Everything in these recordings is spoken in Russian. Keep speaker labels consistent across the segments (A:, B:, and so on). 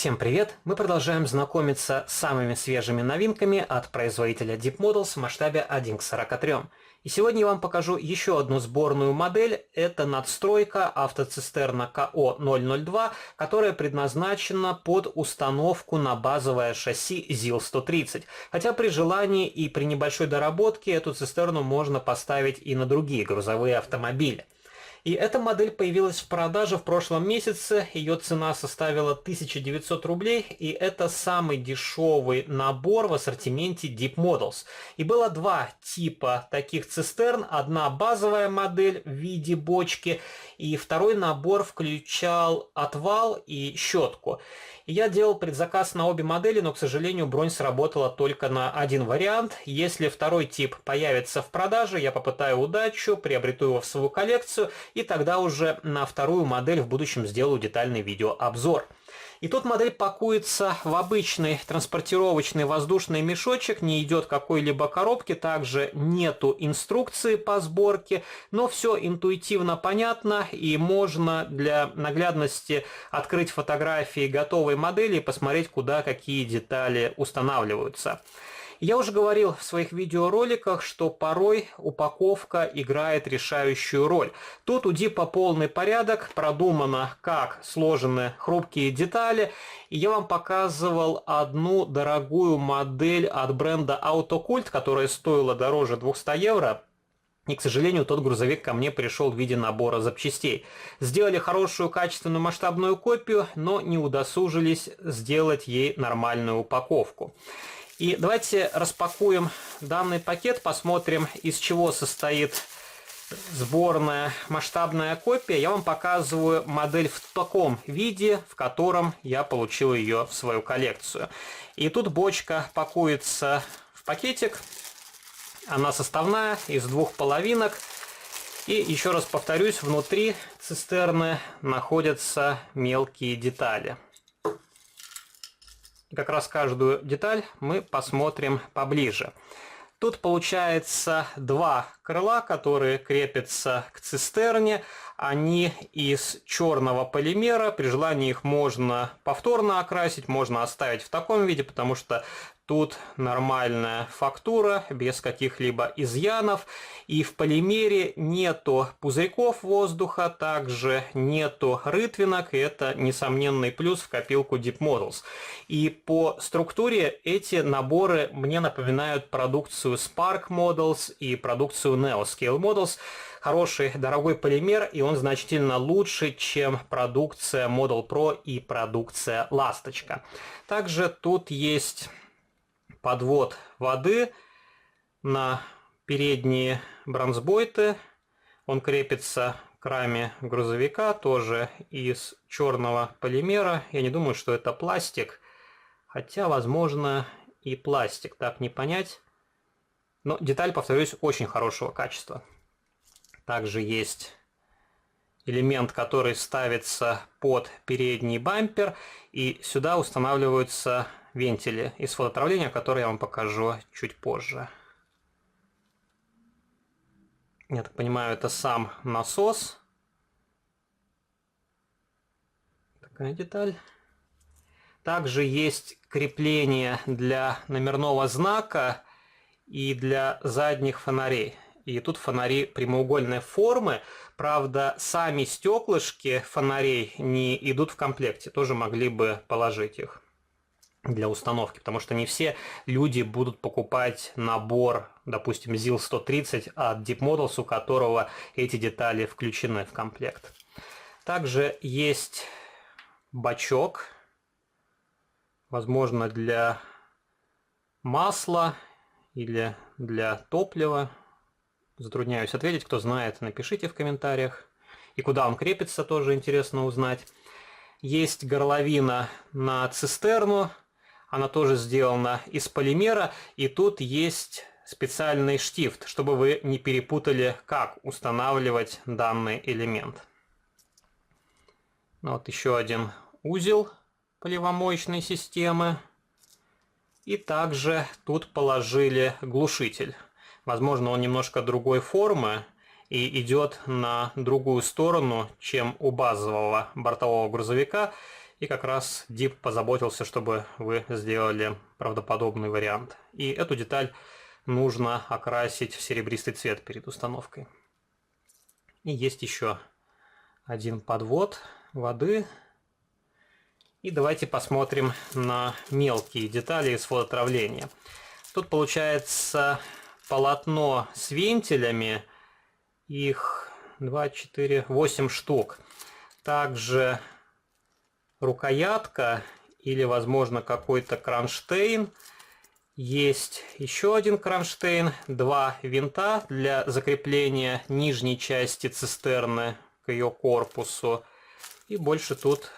A: Всем привет! Мы продолжаем знакомиться с самыми свежими новинками от производителя Deep Models в масштабе 1 к 43. И сегодня я вам покажу еще одну сборную модель. Это надстройка автоцистерна КО-002, которая предназначена под установку на базовое шасси ЗИЛ-130. Хотя при желании и при небольшой доработке эту цистерну можно поставить и на другие грузовые автомобили. И эта модель появилась в продаже в прошлом месяце, ее цена составила 1900 рублей, и это самый дешевый набор в ассортименте Deep Models. И было два типа таких цистерн, одна базовая модель в виде бочки, и второй набор включал отвал и щетку. И я делал предзаказ на обе модели, но, к сожалению, бронь сработала только на один вариант. Если второй тип появится в продаже, я попытаю удачу, приобрету его в свою коллекцию, и тогда уже на вторую модель в будущем сделаю детальный видеообзор. И тут модель пакуется в обычный транспортировочный воздушный мешочек, не идет какой-либо коробки, также нету инструкции по сборке, но все интуитивно понятно, и можно для наглядности открыть фотографии готовой модели и посмотреть, куда какие детали устанавливаются. Я уже говорил в своих видеороликах, что порой упаковка играет решающую роль. Тут у Дипа полный порядок, продумано, как сложены хрупкие детали. И я вам показывал одну дорогую модель от бренда Autocult, которая стоила дороже 200 евро. И, к сожалению, тот грузовик ко мне пришел в виде набора запчастей. Сделали хорошую, качественную, масштабную копию, но не удосужились сделать ей нормальную упаковку. И давайте распакуем данный пакет, посмотрим, из чего состоит сборная масштабная копия. Я вам показываю модель в таком виде, в котором я получил ее в свою коллекцию. И тут бочка пакуется в пакетик. Она составная, из двух половинок. И еще раз повторюсь, внутри цистерны находятся мелкие детали. Как раз каждую деталь мы посмотрим поближе. Тут получается два крыла, которые крепятся к цистерне. Они из черного полимера. При желании их можно повторно окрасить, можно оставить в таком виде, потому что тут нормальная фактура, без каких-либо изъянов. И в полимере нету пузырьков воздуха, также нету рытвинок. И это несомненный плюс в копилку Deep Models. И по структуре эти наборы мне напоминают продукцию Spark Models и продукцию Neoscale Models. Хороший, дорогой полимер, и он значительно лучше, чем продукция Model Pro и продукция Ласточка. Также тут есть подвод воды на передние бронзбойты. Он крепится к раме грузовика, тоже из черного полимера. Я не думаю, что это пластик, хотя, возможно, и пластик, так не понять. Но деталь, повторюсь, очень хорошего качества. Также есть элемент, который ставится под передний бампер, и сюда устанавливаются вентили из фототравления, которые я вам покажу чуть позже. Я так понимаю, это сам насос. Такая деталь. Также есть крепление для номерного знака и для задних фонарей. И тут фонари прямоугольной формы. Правда, сами стеклышки фонарей не идут в комплекте. Тоже могли бы положить их для установки. Потому что не все люди будут покупать набор, допустим, ЗИЛ-130 от Deep Models, у которого эти детали включены в комплект. Также есть бачок. Возможно, для масла или для топлива. Затрудняюсь ответить, кто знает, напишите в комментариях. И куда он крепится, тоже интересно узнать. Есть горловина на цистерну, она тоже сделана из полимера. И тут есть специальный штифт, чтобы вы не перепутали, как устанавливать данный элемент. Вот еще один узел поливомоечной системы. И также тут положили глушитель. Возможно, он немножко другой формы и идет на другую сторону, чем у базового бортового грузовика. И как раз Deep позаботился, чтобы вы сделали правдоподобный вариант. И эту деталь нужно окрасить в серебристый цвет перед установкой. И есть еще один подвод воды. И давайте посмотрим на мелкие детали из фототравления. Тут получается полотно с вентилями. Их 2, 4, 8 штук. Также рукоятка или, возможно, какой-то кронштейн. Есть еще один кронштейн, 2 винта для закрепления нижней части цистерны к ее корпусу. И больше тут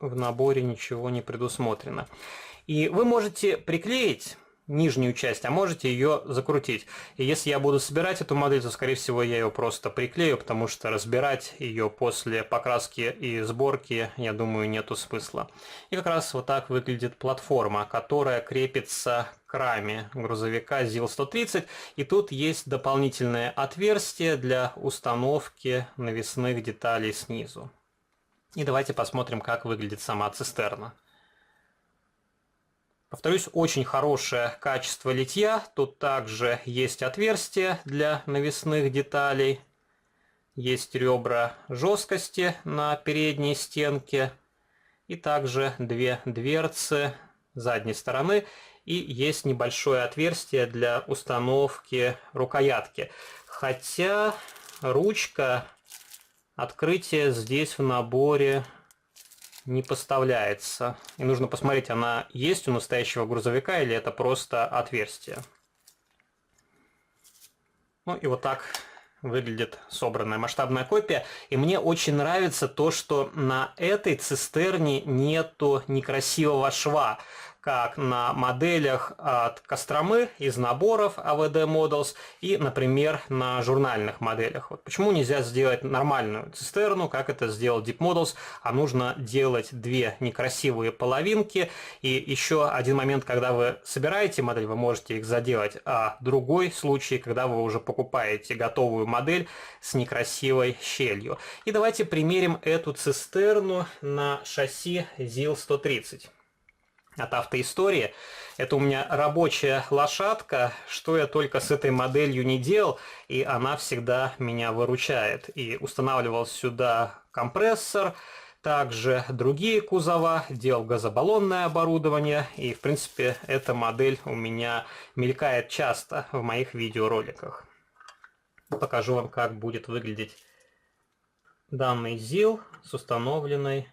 A: в наборе ничего не предусмотрено. И вы можете приклеить нижнюю часть, а можете ее закрутить. И если я буду собирать эту модель, то, скорее всего, я ее просто приклею, потому что разбирать ее после покраски и сборки, я думаю, нету смысла. И как раз вот так выглядит платформа, которая крепится к раме грузовика ЗИЛ-130. И тут есть дополнительное отверстие для установки навесных деталей снизу. И давайте посмотрим, как выглядит сама цистерна. Повторюсь, очень хорошее качество литья. Тут также есть отверстия для навесных деталей. Есть ребра жесткости на передней стенке. И также 2 дверцы задней стороны. И есть небольшое отверстие для установки рукоятки. Хотя ручка открытия здесь в наборе не поставляется. И нужно посмотреть, она есть у настоящего грузовика или это просто отверстие. Ну и вот так выглядит собранная масштабная копия. И мне очень нравится то, что на этой цистерне нету некрасивого шва, как на моделях от Костромы из наборов AVD Models и, например, на журнальных моделях. Вот почему нельзя сделать нормальную цистерну, как это сделал Deep Models, а нужно делать 2 некрасивые половинки. И еще один момент, когда вы собираете модель, вы можете их заделать, а другой случай, когда вы уже покупаете готовую модель с некрасивой щелью. И давайте примерим эту цистерну на шасси ЗИЛ-130. От автоистории. Это у меня рабочая лошадка, что я только с этой моделью не делал, и она всегда меня выручает. И устанавливал сюда компрессор, также другие кузова, делал газобаллонное оборудование, и в принципе эта модель у меня мелькает часто в моих видеороликах. Покажу вам, как будет выглядеть данный ЗИЛ с установленной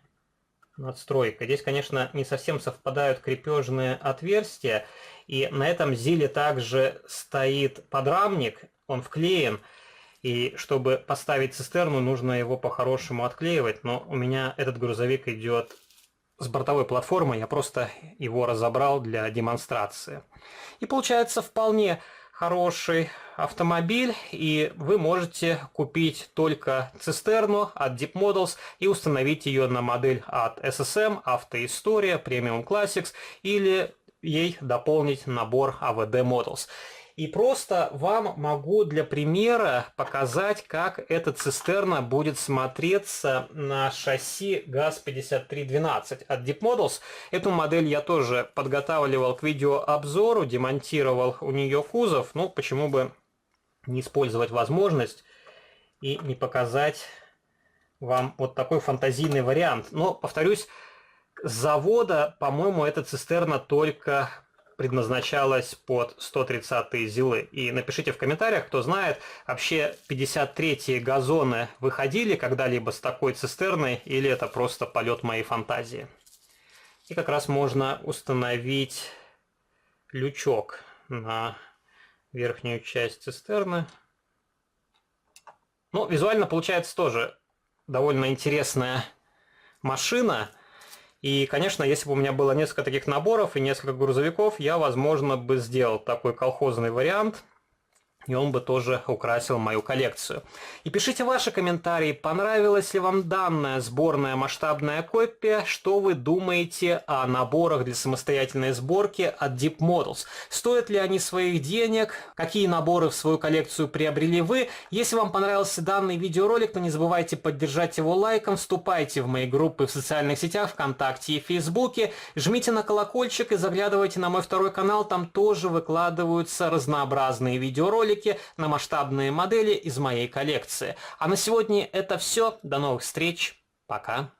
A: надстройка. Здесь, конечно, не совсем совпадают крепежные отверстия, и на этом ЗИЛе также стоит подрамник, он вклеен, и чтобы поставить цистерну, нужно его по-хорошему отклеивать, но у меня этот грузовик идет с бортовой платформы, я просто его разобрал для демонстрации. И получается вполне хороший автомобиль, и вы можете купить только цистерну от Deep Models и установить ее на модель от SSM, Автоистория, Premium Classics, или ей дополнить набор AVD Models. И просто вам могу для примера показать, как эта цистерна будет смотреться на шасси ГАЗ-5312 от Deep Models. Эту модель я тоже подготавливал к видеообзору, демонтировал у нее кузов. Ну, почему бы не использовать возможность и не показать вам вот такой фантазийный вариант. Но, повторюсь, с завода, по-моему, эта цистерна только предназначалась под 130-е ЗИЛы. И напишите в комментариях, кто знает, вообще 53-е газоны выходили когда-либо с такой цистерной, или это просто полет моей фантазии. И как раз можно установить лючок на верхнюю часть цистерны. Ну, визуально получается тоже довольно интересная машина. И, конечно, если бы у меня было несколько таких наборов и несколько грузовиков, я, возможно, бы сделал такой колхозный вариант. и он бы тоже украсил мою коллекцию. И пишите ваши комментарии, понравилась ли вам данная сборная масштабная копия, что вы думаете о наборах для самостоятельной сборки от Deep Models. Стоят ли они своих денег, какие наборы в свою коллекцию приобрели вы. Если вам понравился данный видеоролик, то не забывайте поддержать его лайком, вступайте в мои группы в социальных сетях, ВКонтакте и Фейсбуке, жмите на колокольчик и заглядывайте на мой второй канал, там тоже выкладываются разнообразные видеоролики на масштабные модели из моей коллекции. А на сегодня это все. До новых встреч. Пока.